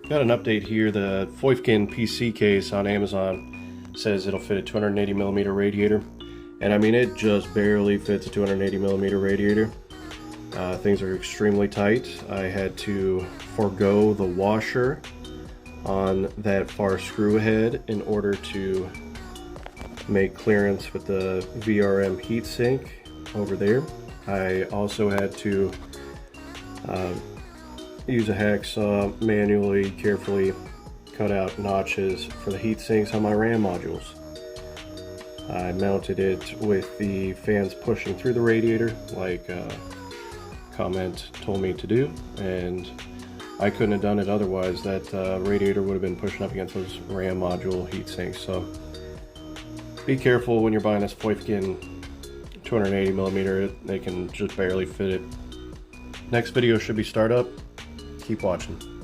Got an update here. The FOIFKIN PC case on Amazon says it'll fit a 280mm radiator, and I mean it just barely fits a 280mm radiator. Things are extremely tight. I had to forego the washer on that far screw head in order to make clearance with the VRM heatsink over there. I also had to use a hacksaw, manually, carefully cut out notches for the heat sinks on my RAM modules. I mounted it with the fans pushing through the radiator like comment told me to do, and I couldn't have done it otherwise. That radiator would have been pushing up against those RAM module heat sinks. So be careful when you're buying this FOIFKIN 280mm. They can just barely fit it. Next video should be start up. Keep watching.